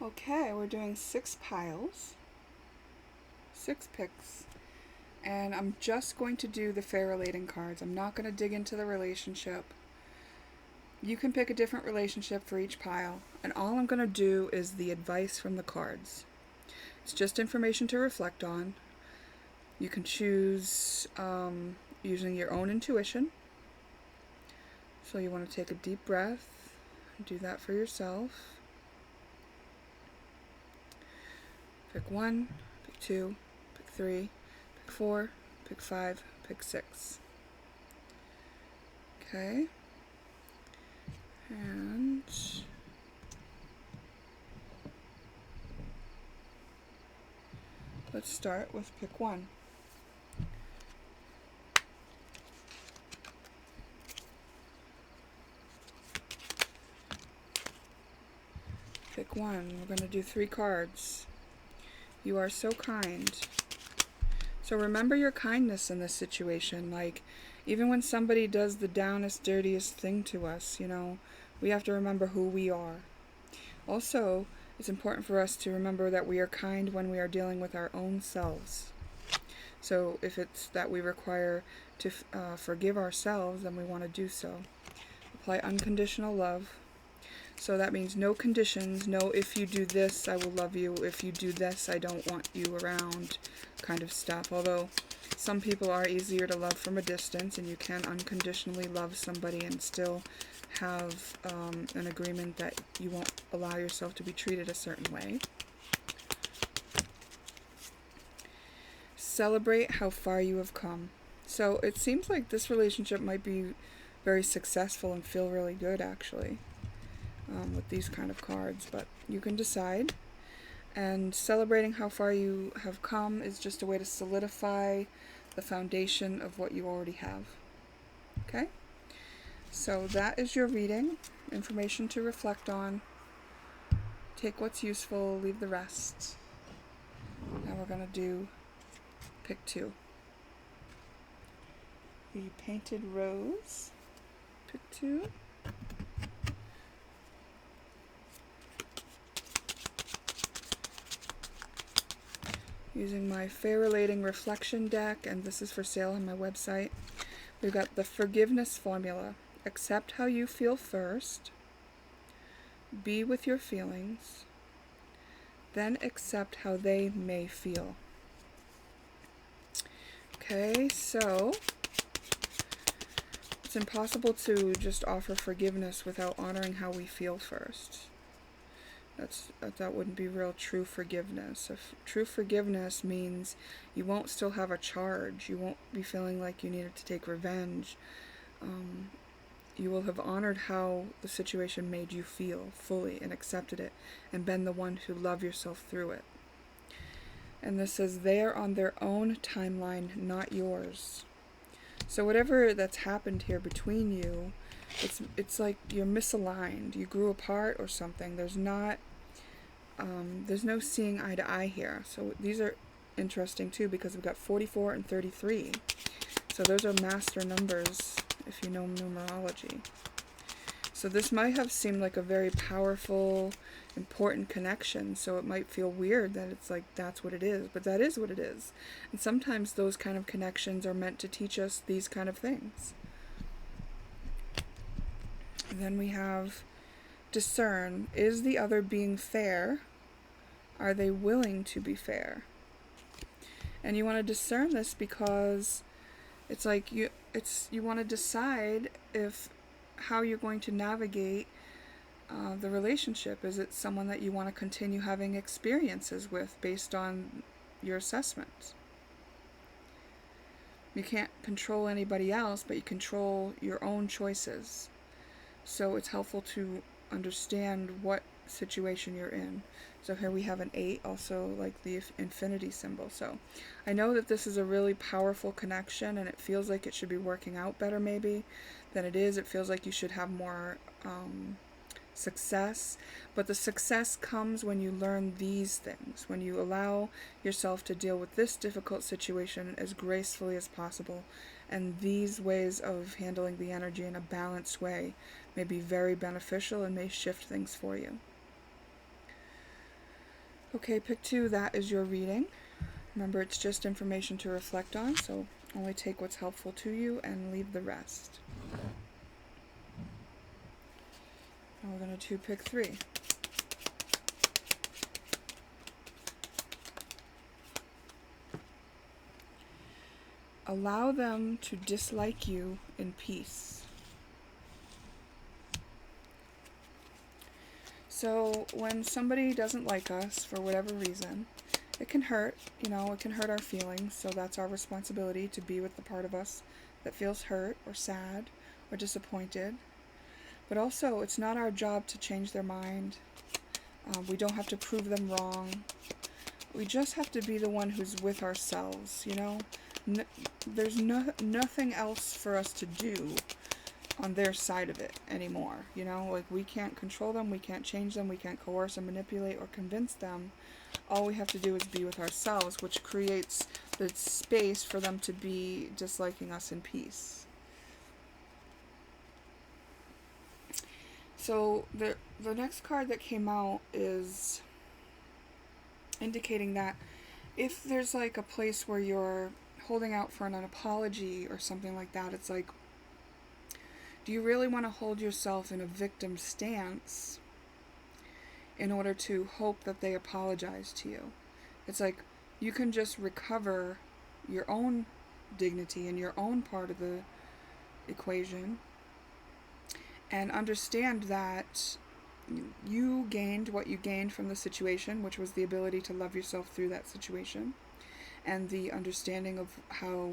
Okay, we're doing 6 piles, 6 picks, and I'm just going to do the fair relating cards. I'm not going to dig into the relationship. You can pick a different relationship for each pile, and all I'm going to do is the advice from the cards. It's just information to reflect on. You can choose using your own intuition. So you want to take a deep breath and do that for yourself. Pick 1, pick 2, pick 3, pick 4, pick 5, pick 6. Okay. And let's start with pick 1. Pick 1. We're going to do 3 cards. You are so kind. So remember your kindness in this situation. Like, even when somebody does the downest, dirtiest thing to us, we have to remember who we are. Also, it's important for us to remember that we are kind when we are dealing with our own selves. So if it's that we require to forgive ourselves, then we want to do so. Apply unconditional love. So that means no conditions, no if you do this, I will love you, if you do this, I don't want you around kind of stuff. Although some people are easier to love from a distance, and you can unconditionally love somebody and still have an agreement that you won't allow yourself to be treated a certain way. Celebrate how far you have come. So it seems like this relationship might be very successful and feel really good, actually. With these kind of cards, but you can decide. And celebrating how far you have come is just a way to solidify the foundation of what you already have. Okay? So that is your reading. Information to reflect on. Take what's useful, leave the rest. Now we're going to do pick 2. The Painted Rose. Pick 2. Using my Fair Relating Reflection deck, and this is for sale on my website. We've got the Forgiveness Formula. Accept how you feel first. Be with your feelings. Then accept how they may feel. Okay, so it's impossible to just offer forgiveness without honoring how we feel first. That wouldn't be real true forgiveness. True forgiveness means you won't still have a charge. You won't be feeling like you needed to take revenge. You will have honored how the situation made you feel fully and accepted it and been the one to love yourself through it. And this says they are on their own timeline, not yours. So whatever that's happened here between you, it's like you're misaligned. You grew apart or something. There's no seeing eye to eye here. So these are interesting too, because we've got 44 and 33. So those are master numbers if you know numerology. So this might have seemed like a very powerful, important connection. So it might feel weird that it's like that's what it is, but that is what it is. And sometimes those kind of connections are meant to teach us these kind of things. And then we have discern. Is the other being fair? Are they willing to be fair? And you want to discern this because it's like you want to decide how you're going to navigate the relationship. Is it someone that you want to continue having experiences with based on your assessment? You can't control anybody else, but you control your own choices. So it's helpful to understand what situation you're in. So here we have an 8, also like the infinity symbol. So I know that this is a really powerful connection, and it feels like it should be working out better maybe than it is. It feels like you should have more success, but the success comes when you learn these things, when you allow yourself to deal with this difficult situation as gracefully as possible. And these ways of handling the energy in a balanced way may be very beneficial and may shift things for you. Okay, pick 2, that is your reading. Remember, it's just information to reflect on, so only take what's helpful to you and leave the rest. And we're going to pick 3. Allow them to dislike you in peace. So when somebody doesn't like us for whatever reason, it can hurt, it can hurt our feelings, so that's our responsibility to be with the part of us that feels hurt or sad or disappointed. But also, it's not our job to change their mind. We don't have to prove them wrong. We just have to be the one who's with ourselves, There's nothing else for us to do on their side of it anymore, Like, we can't control them, we can't change them, we can't coerce and manipulate or convince them. All we have to do is be with ourselves, which creates the space for them to be disliking us in peace. So the next card that came out is indicating that if there's like a place where you're holding out for an apology or something like that, it's like, do you really want to hold yourself in a victim stance in order to hope that they apologize to you? It's like, you can just recover your own dignity and your own part of the equation and understand that you gained what you gained from the situation, which was the ability to love yourself through that situation and the understanding of how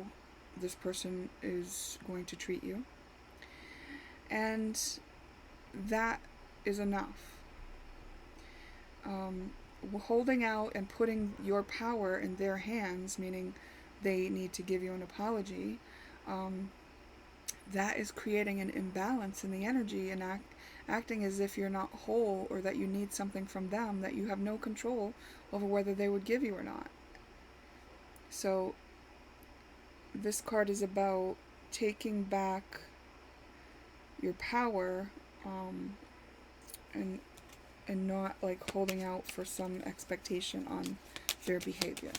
this person is going to treat you. And that is enough. Holding out and putting your power in their hands, meaning they need to give you an apology, that is creating an imbalance in the energy and acting as if you're not whole, or that you need something from them that you have no control over whether they would give you or not. So this card is about taking back your power, and not like holding out for some expectation on their behavior.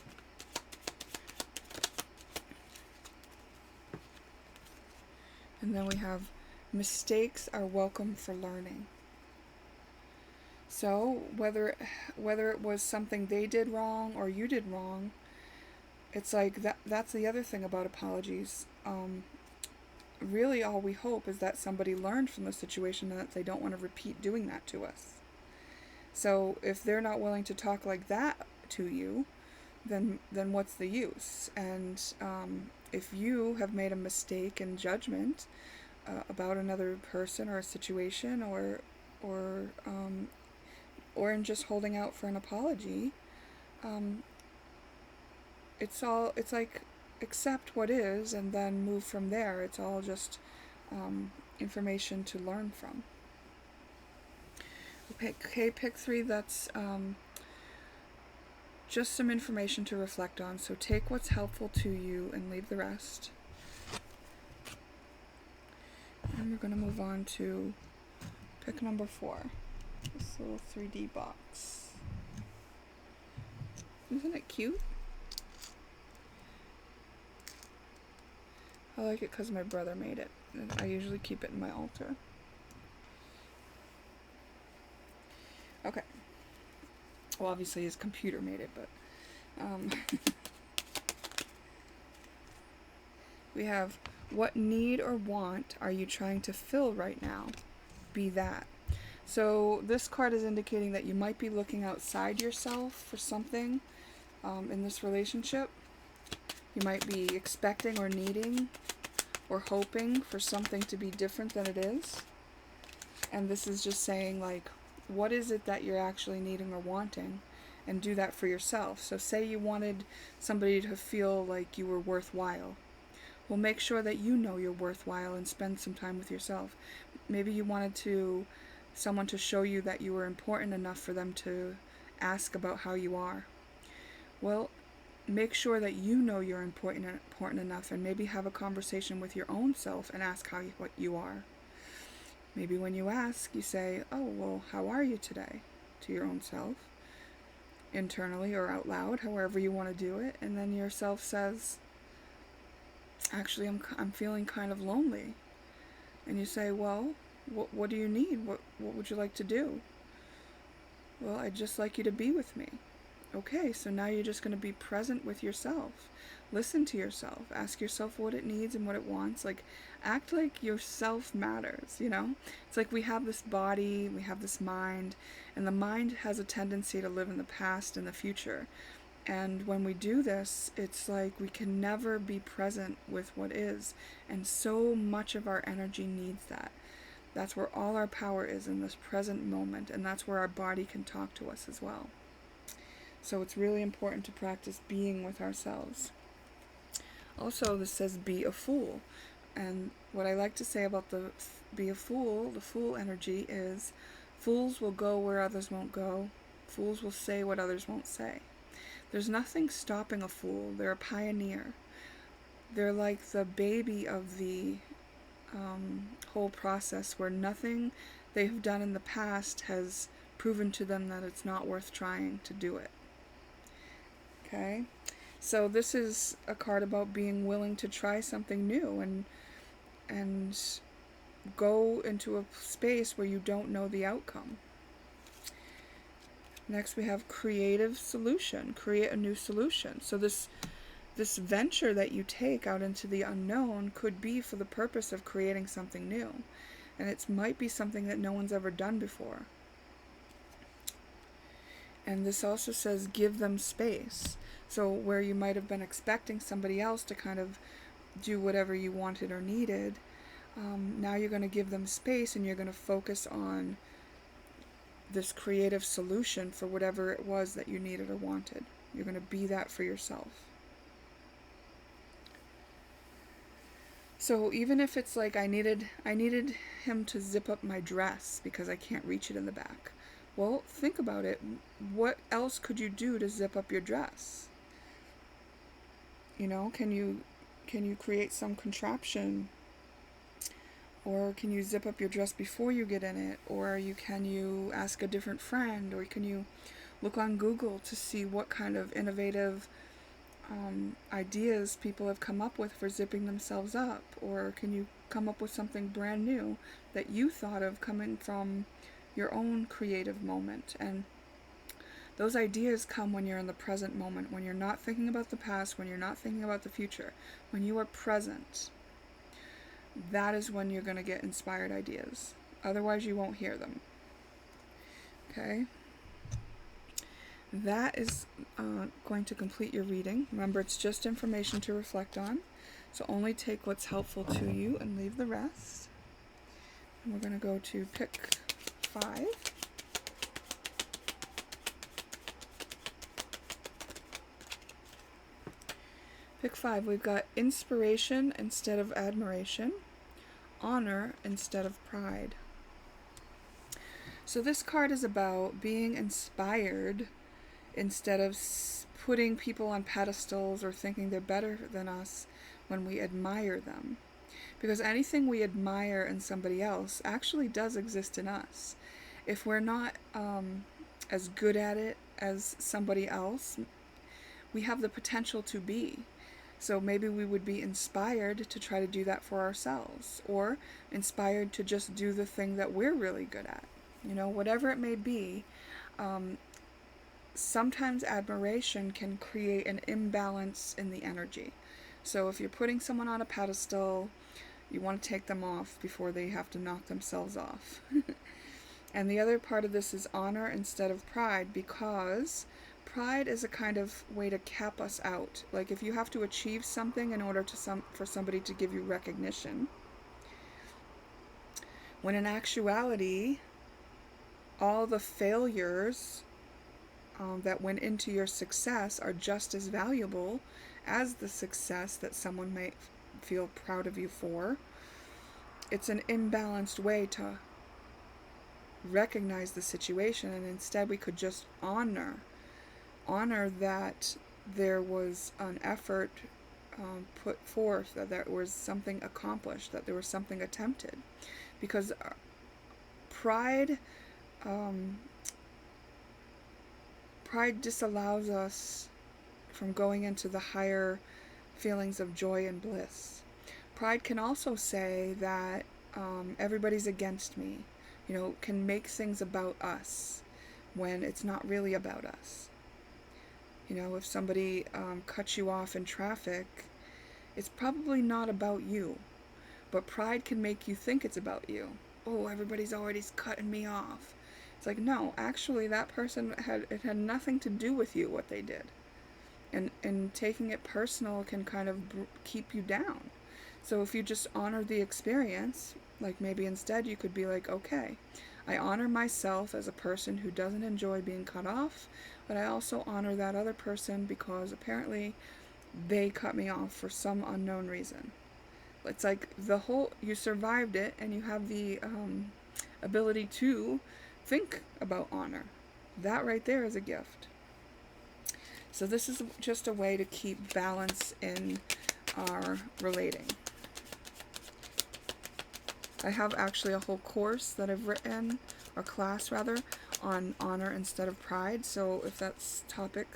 And then we have mistakes are welcome for learning. So whether it was something they did wrong or you did wrong, it's like that's the other thing about apologies. Really all we hope is that somebody learned from the situation and that they don't want to repeat doing that to us. So if they're not willing to talk like that to you, then what's the use? And if you have made a mistake in judgment about another person or a situation, or in just holding out for an apology, it's like, accept what is and then move from there. It's all just information to learn from. Okay, pick 3, that's just some information to reflect on. So take what's helpful to you and leave the rest. And we're going to move on to pick number 4. This little 3D box. Isn't it cute? I like it because my brother made it. And I usually keep it in my altar. Okay. Well, obviously his computer made it, but we have, what need or want are you trying to fill right now? Be that. So this card is indicating that you might be looking outside yourself for something in this relationship. You might be expecting or needing or hoping for something to be different than it is. And this is just saying, like, what is it that you're actually needing or wanting? And do that for yourself. So say you wanted somebody to feel like you were worthwhile. Well, make sure that you know you're worthwhile and spend some time with yourself. Maybe you wanted someone to show you that you were important enough for them to ask about how you are. Well, make sure that you know you're important enough, and maybe have a conversation with your own self and ask what you are. Maybe when you ask, you say, oh, well, how are you today? To your own self. internally or out loud, however you want to do it, and then yourself says, actually, I'm feeling kind of lonely. And you say, well, what do you need? What would you like to do? Well, I'd just like you to be with me. Okay, so now you're just going to be present with yourself. Listen to yourself. Ask yourself what it needs and what it wants. Like, act like yourself matters, you know? It's like we have this body, we have this mind, and the mind has a tendency to live in the past and the future. And when we do this, it's like we can never be present with what is. And so much of our energy needs that. That's where all our power is, in this present moment. And that's where our body can talk to us as well. So it's really important to practice being with ourselves. Also, this says be a fool. And what I like to say about the be a fool, the fool energy, is fools will go where others won't go. Fools will say what others won't say. There's nothing stopping a fool. They're a pioneer. They're like the baby of the whole process, where nothing they've done in the past has proven to them that it's not worth trying to do it. Okay? So this is a card about being willing to try something new and go into a space where you don't know the outcome. Next we have creative solution. Create a new solution. So this venture that you take out into the unknown could be for the purpose of creating something new. And it might be something that no one's ever done before. And this also says give them space. So where you might have been expecting somebody else to kind of do whatever you wanted or needed, now you're going to give them space, and you're going to focus on this creative solution for whatever it was that you needed or wanted. You're going to be that for yourself. So even if it's like I needed him to zip up my dress because I can't reach it in the back. Well, think about it. What else could you do to zip up your dress? You know, can you create some contraption? Or can you zip up your dress before you get in it? Or can you ask a different friend? Or can you look on Google to see what kind of innovative ideas people have come up with for zipping themselves up? Or can you come up with something brand new that you thought of coming from your own creative moment? And those ideas come when you're in the present moment, when you're not thinking about the past, when you're not thinking about the future, when you are present. That is when you're going to get inspired ideas. Otherwise, you won't hear them. Okay? That is going to complete your reading. Remember, it's just information to reflect on. So only take what's helpful to you and leave the rest. And we're going to go to pick 5. Pick 5. We've got inspiration instead of admiration, honor instead of pride. So this card is about being inspired instead of putting people on pedestals or thinking they're better than us when we admire them. Because anything we admire in somebody else actually does exist in us. If we're not as good at it as somebody else, we have the potential to be. So maybe we would be inspired to try to do that for ourselves, or inspired to just do the thing that we're really good at. You know, whatever it may be, sometimes admiration can create an imbalance in the energy. So if you're putting someone on a pedestal, you want to take them off before they have to knock themselves off. And the other part of this is honor instead of pride, because pride is a kind of way to cap us out. Like if you have to achieve something in order for somebody to give you recognition, when in actuality, all the failures that went into your success are just as valuable as the success that someone might feel proud of you for. It's an imbalanced way to recognize the situation, and instead we could just honor that there was an effort put forth, that there was something accomplished, that there was something attempted. Because pride disallows us from going into the higher feelings of joy and bliss. Pride can also say that everybody's against me, can make things about us when it's not really about us. If somebody cuts you off in traffic, it's probably not about you, but pride can make you think it's about you. Oh, everybody's already cutting me off. It's like, no, actually that person had nothing to do with you, what they did. And taking it personal can kind of keep you down. So if you just honor the experience, like maybe instead you could be like, okay, I honor myself as a person who doesn't enjoy being cut off, but I also honor that other person because apparently they cut me off for some unknown reason. It's like you survived it, and you have the ability to think about honor. That right there is a gift. So this is just a way to keep balance in our relating. I have actually a whole course that I've written, or class rather, on honor instead of pride. So if that topic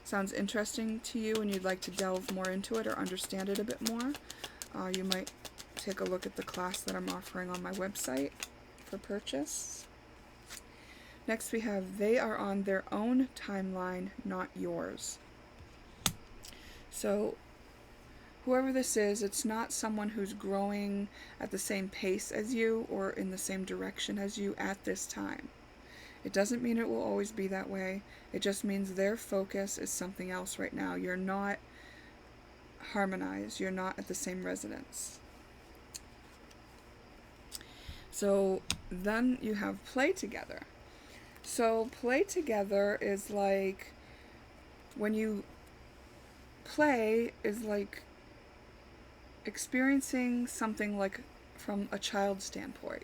sounds interesting to you and you'd like to delve more into it or understand it a bit more, you might take a look at the class that I'm offering on my website for purchase. Next we have, they are on their own timeline, not yours. So whoever this is, it's not someone who's growing at the same pace as you or in the same direction as you at this time. It doesn't mean it will always be that way. It just means their focus is something else right now. You're not harmonized. You're not at the same resonance. So then you have play together. So play together is like, when you play is like experiencing something like from a child's standpoint,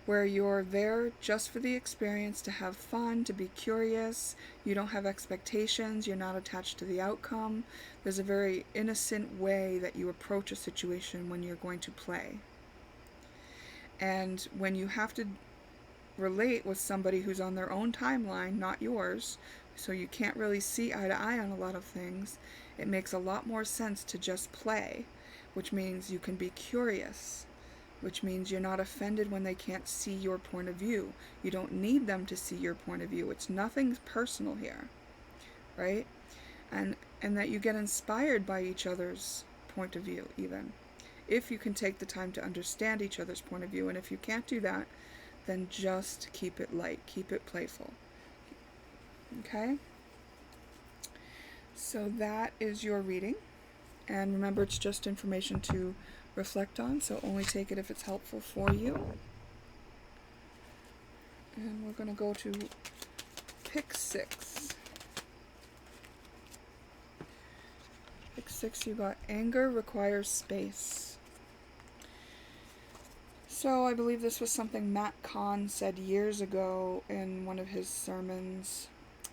where you're there just for the experience, to have fun, to be curious. You don't have expectations. You're not attached to the outcome. There's a very innocent way that you approach a situation when you're going to play. And when you have to relate with somebody who's on their own timeline, not yours, so you can't really see eye to eye on a lot of things, it makes a lot more sense to just play, which means you can be curious, which means you're not offended when they can't see your point of view. You don't need them to see your point of view. It's nothing personal here, right? And that you get inspired by each other's point of view, even if you can take the time to understand each other's point of view. And if you can't do that, then just keep it light, keep it playful. Okay? So that is your reading. And remember, it's just information to reflect on, so only take it if it's helpful for you. And we're going to go to pick 6. Pick 6, you got anger requires space. So I believe this was something Matt Kahn said years ago in one of his sermons,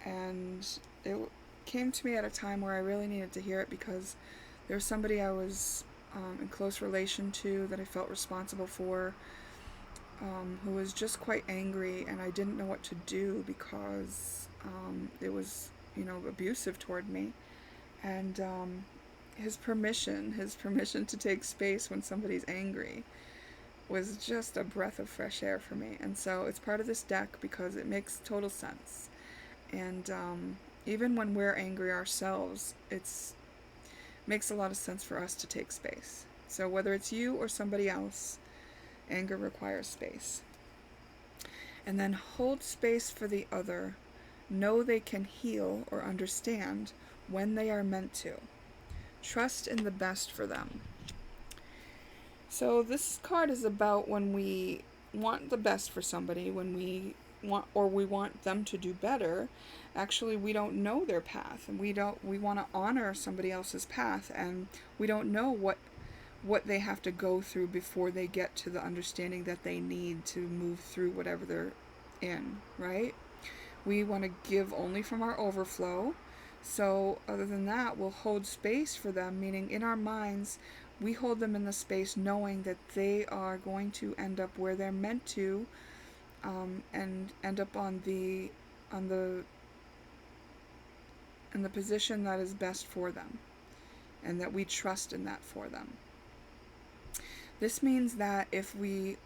and it came to me at a time where I really needed to hear it, because there was somebody I was in close relation to, that I felt responsible for, who was just quite angry, and I didn't know what to do because it was, abusive toward me. And his permission to take space when somebody's angry was just a breath of fresh air for me. And so it's part of this deck because it makes total sense. And even when we're angry ourselves, it's makes a lot of sense for us to take space. So whether it's you or somebody else, anger requires space. And then hold space for the other. Know they can heal or understand when they are meant to. Trust in the best for them. So this card is about when we want the best for somebody, when we want them to do better. Actually, we don't know their path, and we want to honor somebody else's path, and we don't know what they have to go through before they get to the understanding that they need to move through whatever they're in, right? We want to give only from our overflow. So other than that, we'll hold space for them, meaning in our minds, we hold them in the space knowing that they are going to end up where they're meant to, and end up on the in the position that is best for them, and that we trust in that for them. This means that if we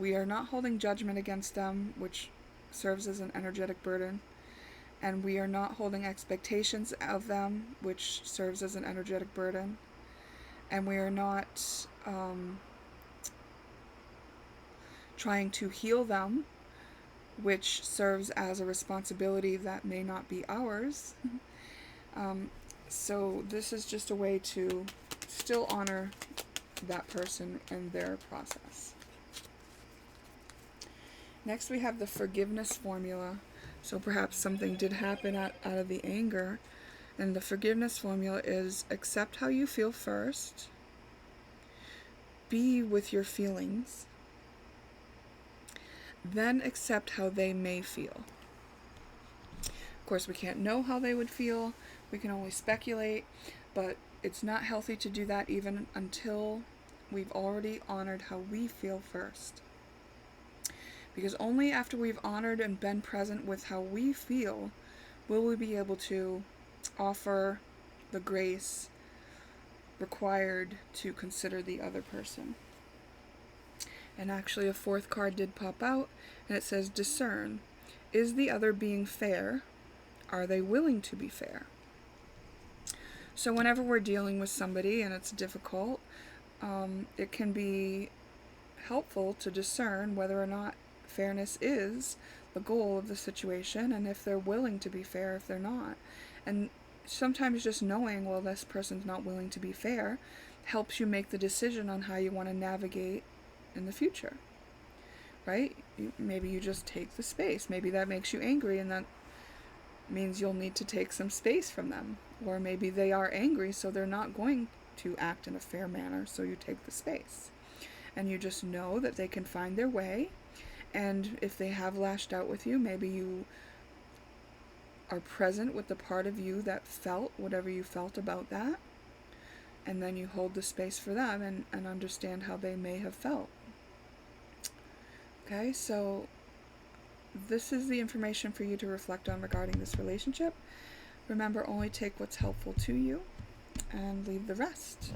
are not holding judgment against them, which serves as an energetic burden, and we are not holding expectations of them, which serves as an energetic burden, and we are not trying to heal them, which serves as a responsibility that may not be ours. So this is just a way to still honor that person and their process. Next we have the forgiveness formula. So perhaps something did happen out of the anger, and the forgiveness formula is: accept how you feel first, be with your feelings, then accept how they may feel. Of course, we can't know how they would feel, we can only speculate, but it's not healthy to do that even until we've already honored how we feel first. Because only after we've honored and been present with how we feel will we be able to offer the grace required to consider the other person. And actually a fourth card did pop out, and it says discern. Is the other being fair? Are they willing to be fair? So whenever we're dealing with somebody and it's difficult, it can be helpful to discern whether or not fairness is the goal of the situation, and if they're willing to be fair, if they're not. And sometimes just knowing, well, this person's not willing to be fair, helps you make the decision on how you want to navigate in the future, right? Maybe you just take the space. Maybe that makes you angry, and that means you'll need to take some space from them. Or maybe they are angry, so they're not going to act in a fair manner, so you take the space. And you just know that they can find their way, and if they have lashed out with you, maybe you are present with the part of you that felt whatever you felt about that, and then you hold the space for them and understand how they may have felt. Okay, so this is the information for you to reflect on regarding this relationship. Remember, only take what's helpful to you and leave the rest.